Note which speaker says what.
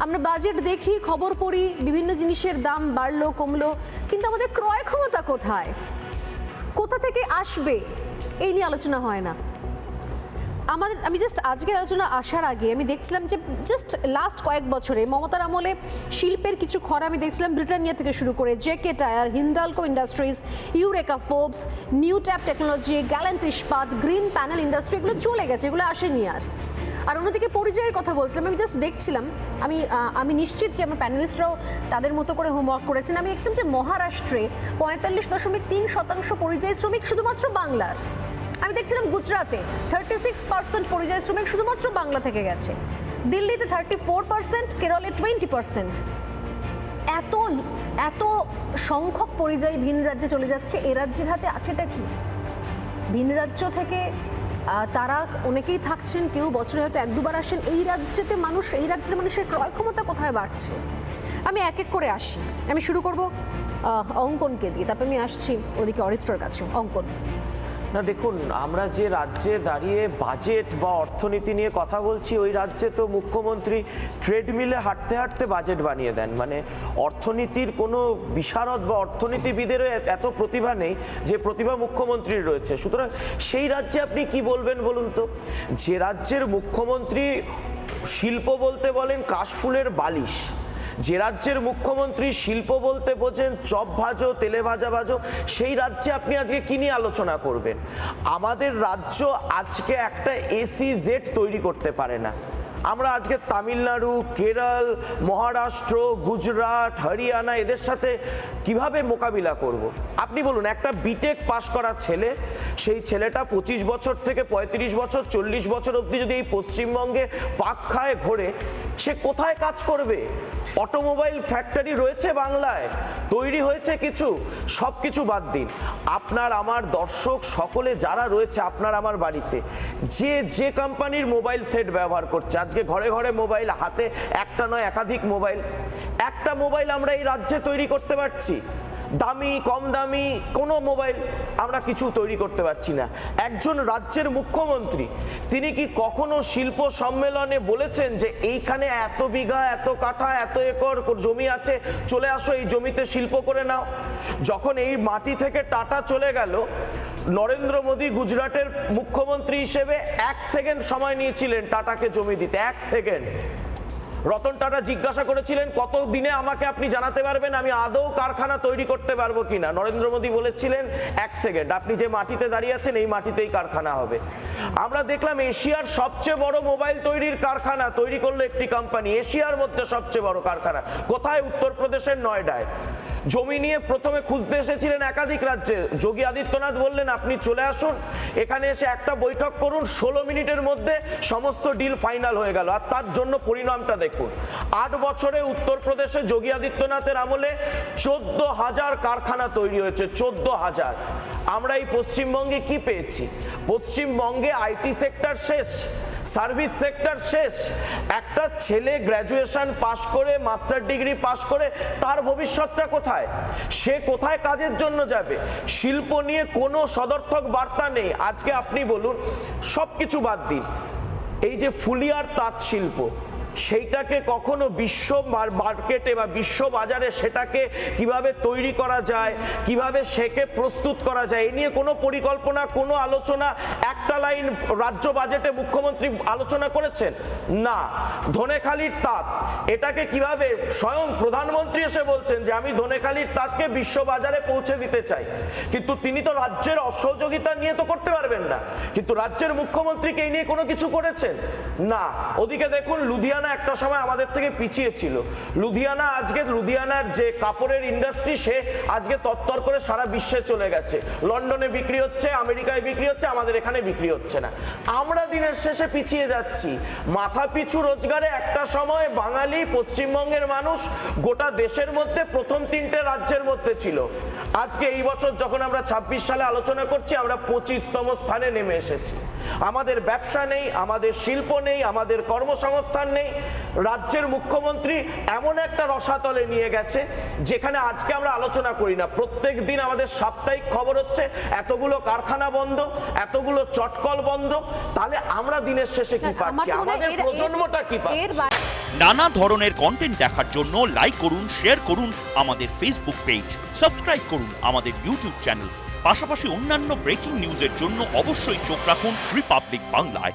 Speaker 1: আমরা বাজেট দেখি, খবর পড়ি, বিভিন্ন জিনিসের দাম বাড়লো কমলো, কিন্তু আমাদের ক্রয় ক্ষমতা কোথায়, কোথা থেকে আসবে, এই নিয়ে আলোচনা হয় না। আমি জাস্ট আজকের আলোচনা আসার আগে আমি দেখছিলাম যে জাস্ট লাস্ট কয়েক বছরে মমতার আমলে শিল্পের কিছু খরা আমি দেখছিলাম, ব্রিটানিয়া থেকে শুরু করে JK tyre, Hindalco industries, Eureka Forbes, new tap technology, Gallant Ispat, green panel industry, এগুলো চলে গেছে, এগুলো আসেনি আর অন্যদিকে পরিযায়ের কথা বলছিলাম, আমি জাস্ট দেখছিলাম, আমি নিশ্চিত যে আমার প্যানেলিস্টরাও তাদের মতো করে হোমওয়ার্ক করেছেন। আমি দেখছিলাম যে মহারাষ্ট্রে 45.3% পরিযায়ী শ্রমিক শুধুমাত্র বাংলার। আমি দেখছিলাম গুজরাটে 36% পরিযায়ী শ্রমিক শুধুমাত্র বাংলা থেকে গেছে, দিল্লিতে 34%, কেরলে 20%। এত সংখ্যক পরিযায়ী ভিন রাজ্যে চলে যাচ্ছে, এ রাজ্যের হাতে আছেটা কি? ভিন রাজ্য থেকে তারা অনেকেই থাকছেন, কেউ বছরে হয়তো এক দুবার আসেন। এই রাজ্যের মানুষের ক্রয় ক্ষমতা কোথায় বাড়ছে? আমি এক এক করে আসি। আমি শুরু করব অঙ্কনকে দিয়ে, তারপর আমি আসছি ওদিকে অরিত্রর কাছে। অঙ্কন,
Speaker 2: না দেখুন, আমরা যে রাজ্যে দাঁড়িয়ে বাজেট বা অর্থনীতি নিয়ে কথা বলছি, ওই রাজ্যে তো মুখ্যমন্ত্রী ট্রেডমিলে হাঁটতে হাঁটতে বাজেট বানিয়ে দেন। মানে অর্থনীতির কোনো বিশারদ বা অর্থনীতিবিদেরও এত প্রতিভা নেই যে প্রতিভা মুখ্যমন্ত্রীর রয়েছে। সুতরাং সেই রাজ্যে আপনি কি বলবেন বলুন তো? যে রাজ্যের মুখ্যমন্ত্রী শিল্প বলতে বলেন কাশফুলের বালিশ, যে রাজ্যের মুখ্যমন্ত্রী শিল্প বলতে বোঝেন চপ ভাজো, তেলে ভাজা ভাজো, সেই রাজ্যে আপনি আজকে কি নিয়ে আলোচনা করবেন? আমাদের রাজ্য আজকে একটা SEZ তৈরি করতে পারে না। আমরা আজকে তামিলনাড়ু, কেরল, মহারাষ্ট্র, গুজরাট, হরিয়ানা এদের সাথে কিভাবে মোকাবিলা করব? আপনি বলুন, একটা বিটেক পাশ করা ছেলে, সেই ছেলেটা 25 বছর থেকে 35 বছর 40 বছর অবধি যদি এই পশ্চিমবঙ্গে পাক খায় ঘোরে, সে কোথায় কাজ করবে? অটোমোবাইল ফ্যাক্টরি রয়েছে বাংলায়, তৈরি হয়েছে কিছু, সব কিছু বাদ দিন। আপনার আমার দর্শক সকলে যারা রয়েছে আপনার আমার বাড়িতে, যে কোম্পানির মোবাইল সেট ব্যবহার করছে, আজকে ঘরে ঘরে মোবাইল, হাতে একটা নয় একাধিক মোবাইল, একটা মোবাইল আমরা এই রাজ্যে তৈরি করতে পারছি? দামি কম দামি কোনো মোবাইল আমরা কিছু তৈরি করতে পারছি না। একজন রাজ্যের মুখ্যমন্ত্রী তিনি কি কখনো শিল্প সম্মেলনে বলেছেন যে এইখানে এত বিঘা, এত কাঠা, এত একর জমি আছে, চলে আসো এই জমিতে শিল্প করে নাও? যখন এই মাটি থেকে টাটা চলে গেল, নরেন্দ্র মোদী গুজরাটের মুখ্যমন্ত্রী হিসেবে 1 সেকেন্ড সময় নিয়েছিলেন টাটাকে জমি দিতে, 1 সেকেন্ড। রতন টাটা জিজ্ঞাসা করেছিলেন কত দিনে আমাকে আপনি জানাতে পারবেন আমি আদৌ কারখানা তৈরি করতে পারবো কিনা? নরেন্দ্র মোদী বলেছিলেন 1 সেকেন্ড, আপনি যে মাটিতে দাঁড়িয়ে আছেন এই মাটিতেই কারখানা হবে। আমরা দেখলাম এশিয়ার সবচেয়ে বড় মোবাইল তৈরির কারখানা তৈরি করলো একটি কোম্পানি, এশিয়ার মধ্যে সবচেয়ে বড় কারখানা কোথায়? উত্তরপ্রদেশের নয়ডায়। জমি নিয়ে প্রথমে খুঁজতে এসেছিলেন একাধিক রাজ্যে, যোগী আদিত্যনাথ বললেন আপনি চলে আসুন, এখানে এসে একটা বৈঠক করুন, 16 মিনিটের মধ্যে সমস্ত ডিল ফাইনাল হয়ে গেল। আর তার জন্য পরিণামটা দেখুন, 8 বছরে উত্তরপ্রদেশে যোগী আদিত্যনাথের আমলে 14,000 কারখানা তৈরি হয়েছে, 14,000। আমরা এই পশ্চিমবঙ্গে কি পেয়েছি? পশ্চিমবঙ্গে আইটি সেক্টর শেষ, সার্ভিস সেক্টর শেষ। একটা ছেলে গ্র্যাজুয়েশন পাশ করে, মাস্টার ডিগ্রি পাশ করে, তার ভবিষ্যৎটা কোথায়? সে কোথায় কাজের জন্য যাবে? শিল্প নিয়ে কোনো সদর্থক বার্তা নেই। আজকে আপনি বলুন, সব কিছু বাদ দিন, এই যে ফুলিয়ার তাঁত শিল্প, সেইটাকে কখনো বিশ্ব মার্কেটে বা বিশ্ব বাজারে সেটাকে কিভাবে তৈরি করা যায়, কিভাবে সেকে প্রস্তুত করা যায়, এ নিয়ে কোনো পরিকল্পনা, কোনো আলোচনা, একটা লাইন রাজ্য বাজেটে মুখ্যমন্ত্রী আলোচনা করেছেন? না। ধনেখালির তাঁত, এটাকে কিভাবে স্বয়ং প্রধানমন্ত্রী এসে বলছেন যে আমি ধনেখালির তাঁতকে বিশ্ব বাজারে পৌঁছে দিতে চাই, কিন্তু তিনি তো রাজ্যের অসহযোগিতা নিয়ে তো করতে পারবেন না। কিন্তু রাজ্যের মুখ্যমন্ত্রীকে এই নিয়ে কোনো কিছু করেছেন? না। ওদিকে দেখুন, লুধিয়ানা একটা সময় আমাদের থেকে পিছিয়ে ছিল। লুধিয়ানা আজকে, লুধিয়ানার যে কাপড়ের ইন্ডাস্ট্রি, সে আজকে তত্তর করে সারা বিশ্বে চলে গেছে। লন্ডনে বিক্রি হচ্ছে, আমেরিকায় বিক্রি হচ্ছে, আমাদের এখানে বিক্রি হচ্ছে না। আমরা দিনের শেষে পিছিয়ে যাচ্ছি। মাথা পিছু রোজগারে একটা সময় বাঙালি, পশ্চিমবঙ্গের মানুষ গোটা দেশের মধ্যে প্রথম 3টে রাজ্যের মধ্যে ছিল। আজকে এই বছর যখন আমরা 26 সালে আলোচনা করছি, আমরা 25তম স্থানে নেমে এসেছি। আমাদের ব্যবসা নেই, আমাদের শিল্প নেই, আমাদের কর্মসংস্থান নেই। রাজ্যের মুখ্যমন্ত্রী এমন একটা রসাতলে নিয়ে গেছে যেখানে আজকে আমরা আলোচনা করি না, প্রত্যেক দিন আমাদের সাপ্তাহিক খবর হচ্ছে এতগুলো কারখানা বন্ধ, এতগুলো চটকল বন্ধ। তাহলে আমরা দিনের শেষে কি পাচ্ছি? আমাদের প্রজন্মটা কি পাচ্ছে?
Speaker 3: নানা ধরনের কন্টেন্ট দেখার জন্য লাইক করুন, শেয়ার করুন আমাদের ফেসবুক পেজ, সাবস্ক্রাইব করুন আমাদের ইউটিউব চ্যানেল। পাশাপাশি অন্যান্য ব্রেকিং নিউজের জন্য অবশ্যই চোখ রাখুন রিপাবলিক বাংলায়।